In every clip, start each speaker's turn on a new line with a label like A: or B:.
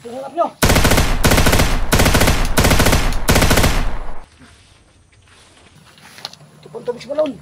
A: Tingnan nyo. Ito po ang tubig sa balon.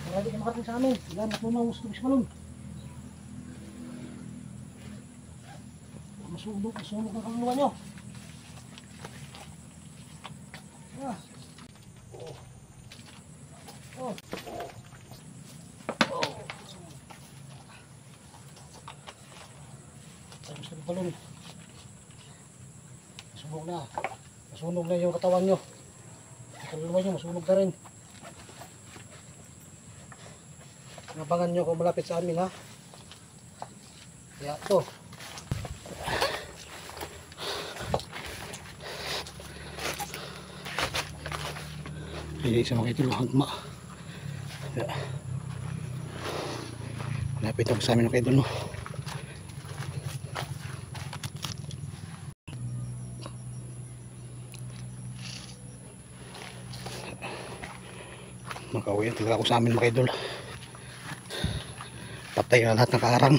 A: Marami kayo makarating sa amin. Ilan na po mga tubig sa balon. Masunog ang kaluluwa nyo. Ah. Oh. Oh. Oh. Tapos na balon. Masunog na. Masunog na yung katawan nyo. Ang kaluluwa nyo masunog na rin. Nabangan nyo kung malapit sa amin ha. Kaya ito. Hindi sa mga itulo hagma. Malapit ako sa amin ng kaidol no. Makauwi talaga ako sa amin mga kaidol. Patay na lahat ng kaarang.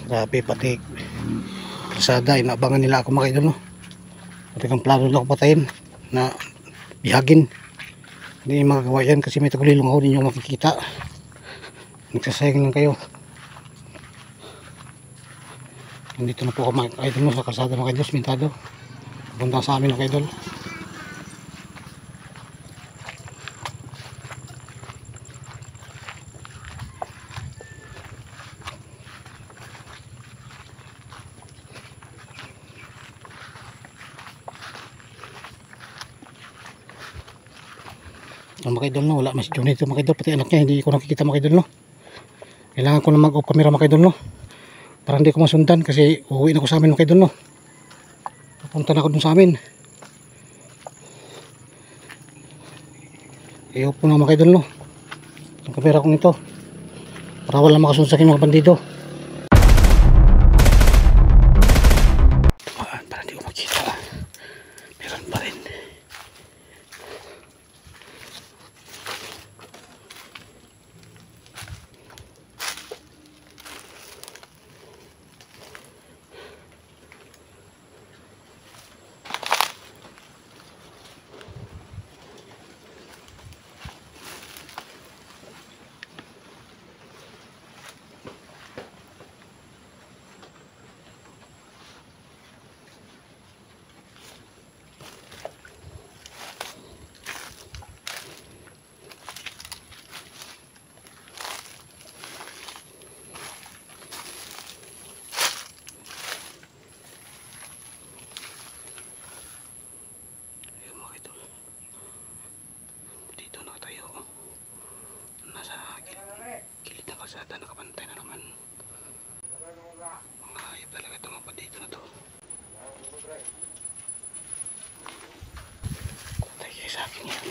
A: Grabe pati kalsada inaabangan nila ako mga kaidol no. Pati kang plano nila ako patayin na bihagin. Hindi magagawa yan kasi may tagulilong ako ninyong makikita. Nagsasayang lang kayo. Nandito na po ako mga kaidol sa kalsada mga kaidol, simintado. Pupunta sa amin mga kaidol. Mga kaidol no, wala mas Johnny ito mga kaidol, pati anak niya hindi ko nakikita mga kaidol no. Kailangan ko na mag off camera mga kaidol no, para hindi ko masundan kasi uuwi na ko sa amin mga kaidol no. Papunta na ako dun sa amin. I-off ko na mga kaidol no ang camera kong ito para wala makasunod sa akin mga bandido. Para hindi ko makita, meron pa rin. Nakapantay na naman mga hayop talaga ito mga dito na to. Patay kayo sa akin yan.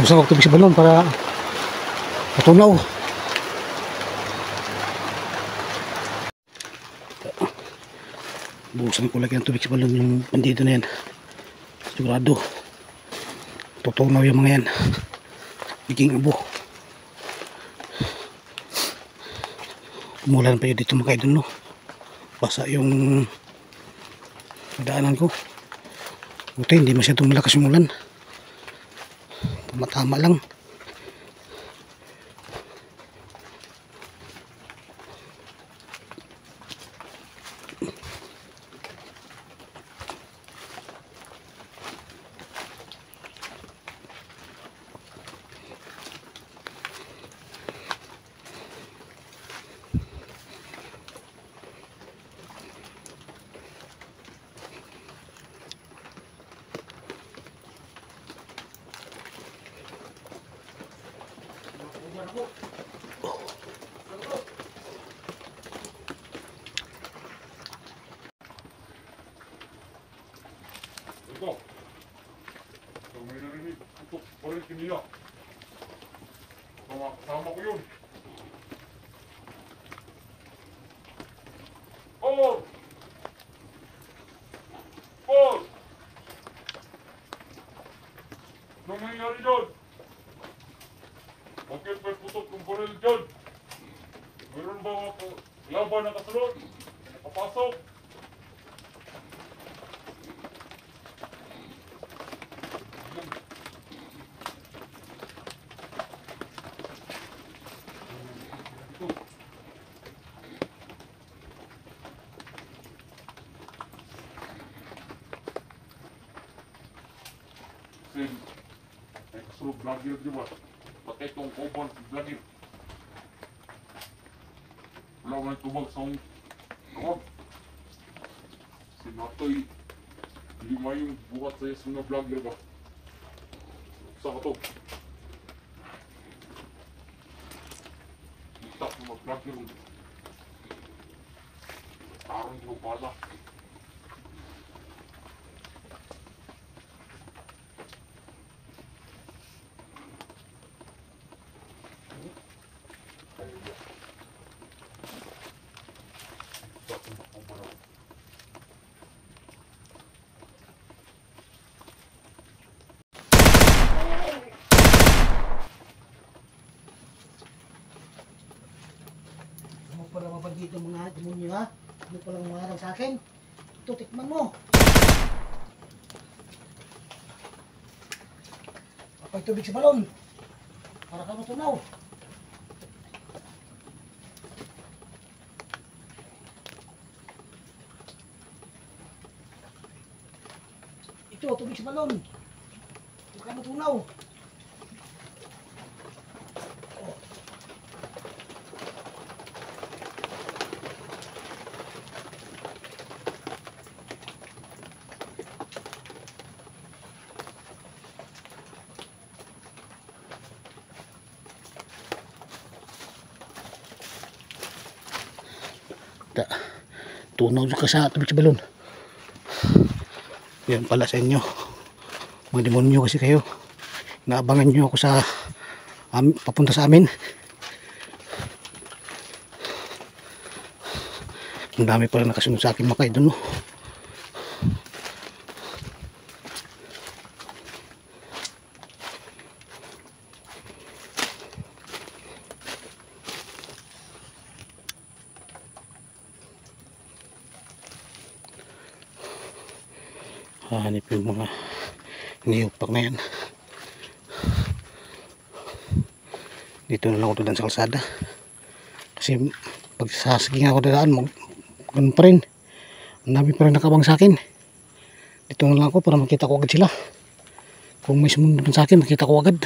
A: Busa ako tubig sa balon para matunaw. Busan ko lagi ng tubig sa balon yung bandido na yan. Sigurado tutunaw yung mga yan. Biging abo. Umulan pa yun dito mga idol, no? Basa yung daanan ko. Buti hindi masyadong malakas yung ulan. Tama-tama lang.
B: Ito. So may narinig. Ito. Parin kanila. Kasama ko yun. Paul! Paul! Anong nangyari dyan? Bakit may putok ng baril dyan? Mayroon ba ako laban na kasunod? Nakapasok? Kasi extra vlogger di ba? Patay itong koban si vlogger. Wala nga tubag sa akong tawag. Si Natoy lima yung bukat sa yes mga vlogger ba? Sa ka to? Itak mga vlogger. Tarong ko pala.
A: Ano pala mga bandido mga demonyo ha? Ano pala mga harang sa akin? Ito, tikman mo. Apay tubig sa balon. Para ka matunaw. Ito, tubig sa balon. Para ka matunaw. Tunaw ka sa tubig sa balon. Yan pala sa inyo mga demonyo kasi kayo, naabangan nyo ako sa papunta sa amin. Ang dami pala nakasunod sa akin mga idol, no? Hanip yung mga niyupak na yan. Dito na lang ako dadaan sa kalsada kasi pag sasaging ako dadaan ganun pa rin, ang dami pa rin nakabang sa akin. Dito na lang ako para makita ko agad sila. Kung may sumunod sa akin makita ko agad.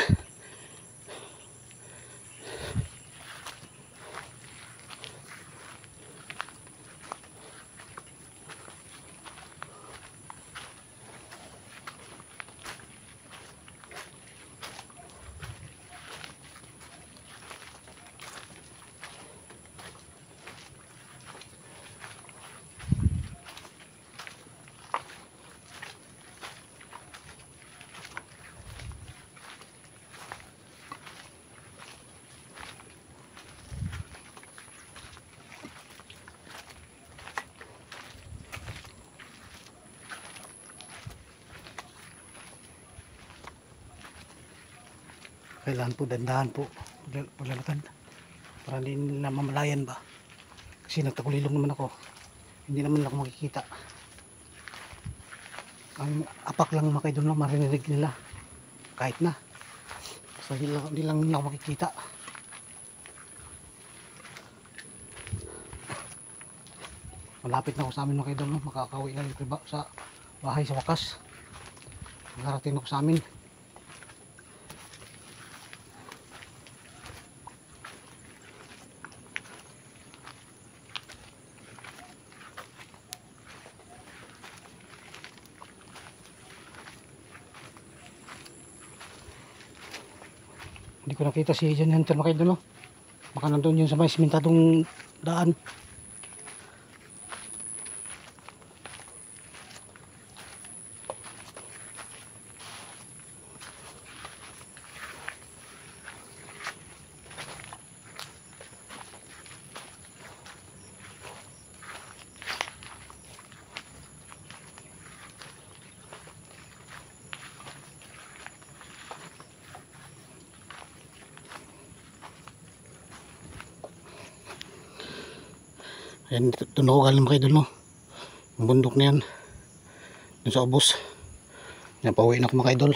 A: Kailangan po dandahan po paglalakad para hindi nila mamalayan ba, kasi nagtagulilong naman ako, hindi naman ako makikita. Ang apak lang mga kaidol, marinig nila kahit na, basta hindi lang nila ako makikita. Malapit na ako sa amin mga kaidol, no? Makakauwi na dito sa bahay sa wakas. Nakarating ako sa amin. Hindi ko nakita si John Hunter mga kaidol, no? Baka nandun yun sa may simentadong daan. Ayan, doon ako galing mga kaidol, no? Yung bundok na yan, doon sa ubos. Yan, pauwi na ako mga kaidol.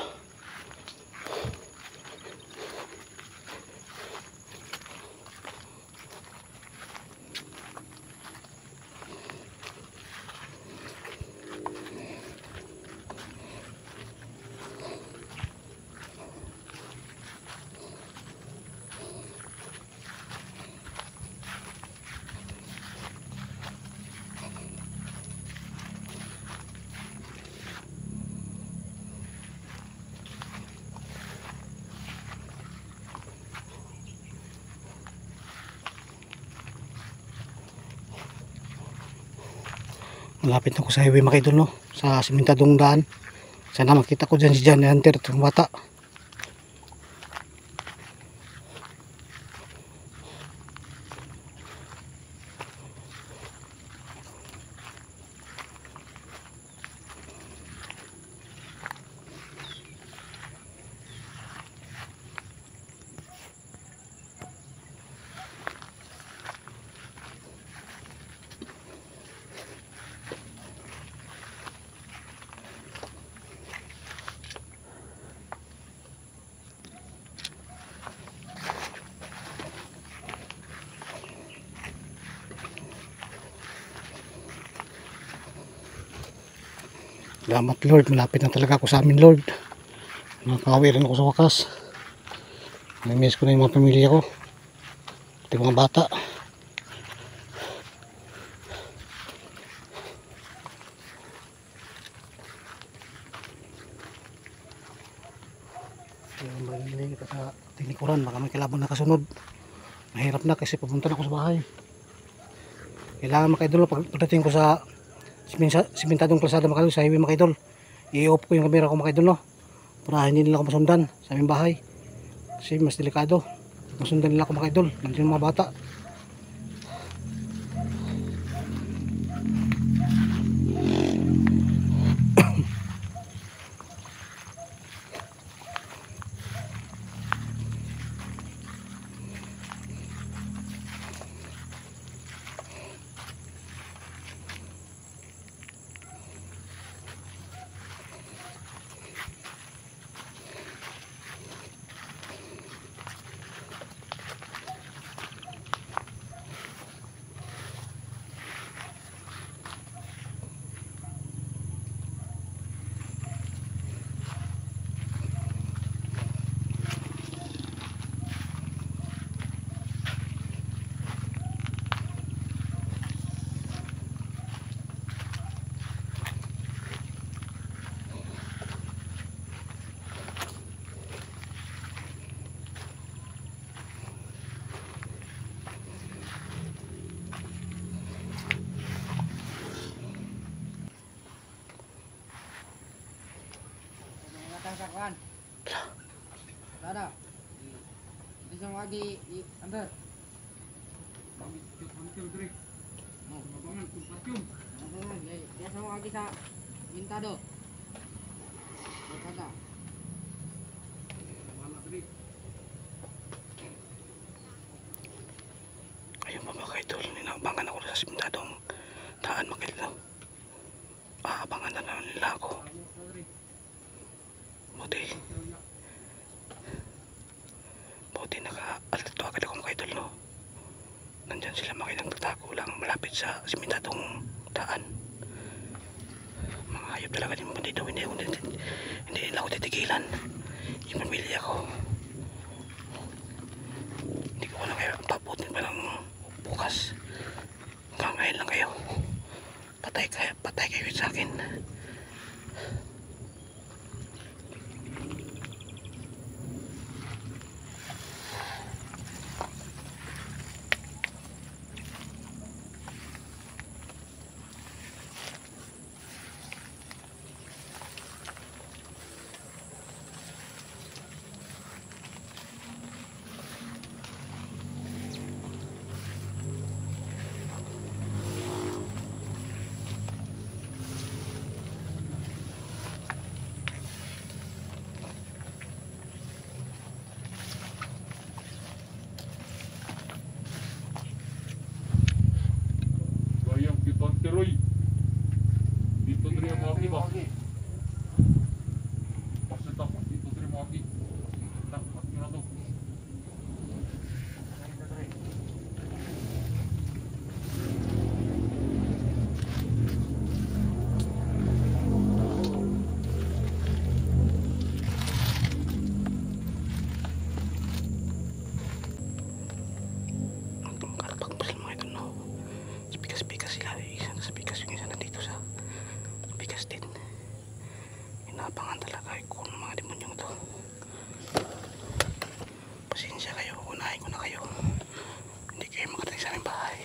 A: Malapit na ako sa highway mga kaidol, no? Sa simentadong daan. Sana makita ko dyan si John Hunter, itong bata. Salamat Lord, malapit na talaga ako sa amin Lord. Nakakauwi rin ako sa wakas. Namiss ko na yung mga pamilya ko, pati mga bata. Mahilig ka sa tinikuran, baka may kalaban na kasunod. Mahirap na kasi pupunta na ako sa bahay. Kailangan mga idol, pagdating ko sa simentadong kalsada mga idol, sa highway mga idol, i-off ko yung camera ko mga idol, no? Para hindi nila ako masundan sa aming bahay. Kasi mas delikado. Masundan nila ako mga idol, nandiyan yung mga bata.
C: Kawan. Ada. Di sana lagi di under. Dia sama lagi sa minta do. Kata.
A: idol, inaabangan ako sa simentadong daan mga idol. Aabangan na lang nila ako. Buti naka-alerto agad ako mga idol, no? Nandyan sila mga idol, nagtatago lang malapit sa simentadong daan. Mga hayop talaga din mga dito, hindi nila ako titigilan. Yung pamilya ko, hindi ko na kaya paputin pa ng bukas. Hanggang ngayon lang kayo, patay kayo sa akin.
B: Bayang kita teroy. Dito rin ang mga kiba. Pasita ko, dito rin mga kiba. Takot nyo na to.
A: Karapag pa sila mga idol, no? Bigas-bigas sila, isa na sa bigas, yung isa nandito sa bigas din. Inaabangan talaga kung mga demonyong to. Pasensya kayo, unahin ko na kayo, hindi kayo makatanig sa aming bahay.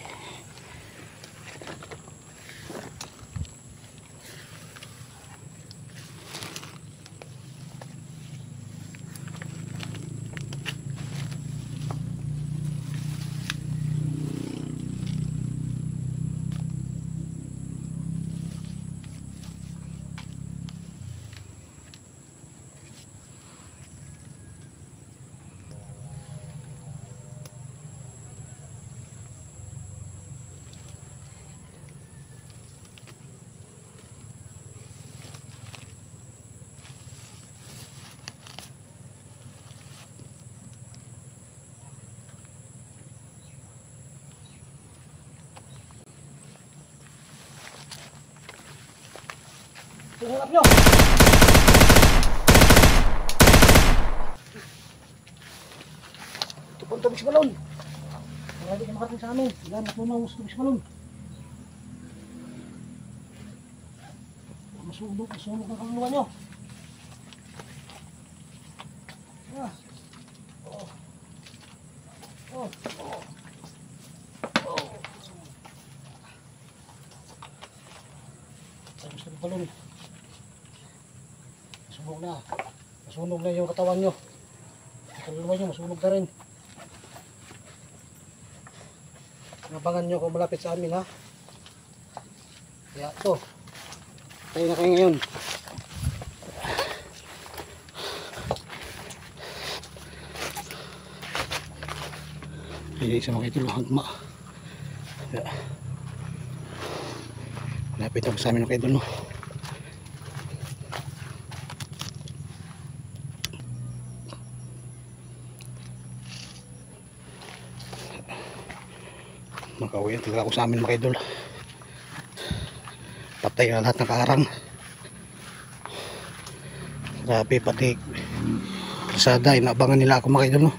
A: Harap nyo! Ito po ang tubig sa balon. Kaya hindi ka makarating sa amin. Ilan na po na ang tubig sa balon. Masunog ang kaluluwa nyo. Ah. Oh. Oh. Oh. Oh. Tapos na balon. Masunog na yung katawan nyo. Ang kaluluwa nyo masunog na rin. Nabangan nyo kung malapit sa amin, ha. Kaya ito, tayo na kayo ngayon. Hindi sa mga itulong hagma. Malapit ako sa amin ng kaidol, no. Makauwi talaga ako sa amin mga idol. Patay na lahat ng kaarang. Grabe, pati kalsada, inaabangan nila ako mga idol, no.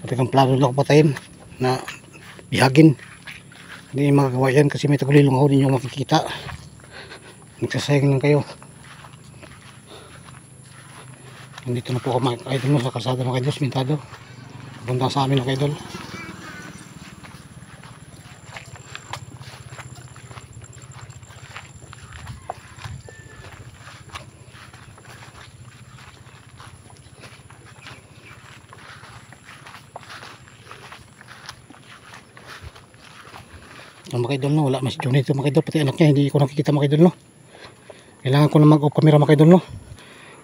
A: Pati kang plano nila ako patayin na bihagin. Hindi magagawa yan kasi may tagulilong ako, din yung makikita. Nagsasayang lang kayo. Nandito na po ako mga idol, no, sa kalsada mga idol, simentado. Punta sa amin mga idol. Mga idol, no, wala mas Johnny ito mga idol, pati anak niya hindi ko nakikita mga idol, no. Kailangan ko na mag-off camera mga idol, no,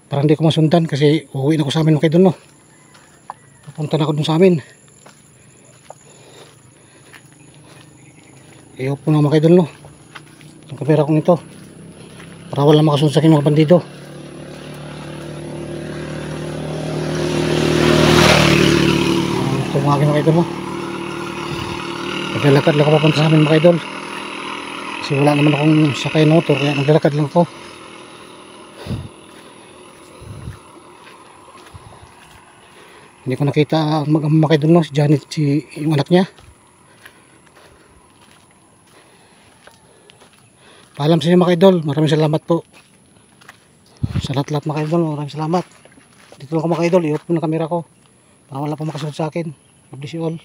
A: para hindi ko masundan kasi uuwi na ko sa amin mga idol, no. Papunta na ako dun sa amin. i-off ko na mga idol, no, yung kamera kong ito para wala makasunod sa akin mga bandido. Ito mga aking mga idol, no, naglalakad lang ako papunta sa amin mga idol kasi wala naman akong sakay motor kaya naglalakad lang ako. Hindi ko nakita mga idol, no, si Janet, yung anak niya. Paalam sa inyo mga idol, maraming salamat po sa lahat mga idol, maraming salamat. Dito lang ako mga idol, i-off ko na kamera ko para wala pa makasunod sa akin. God bless you all.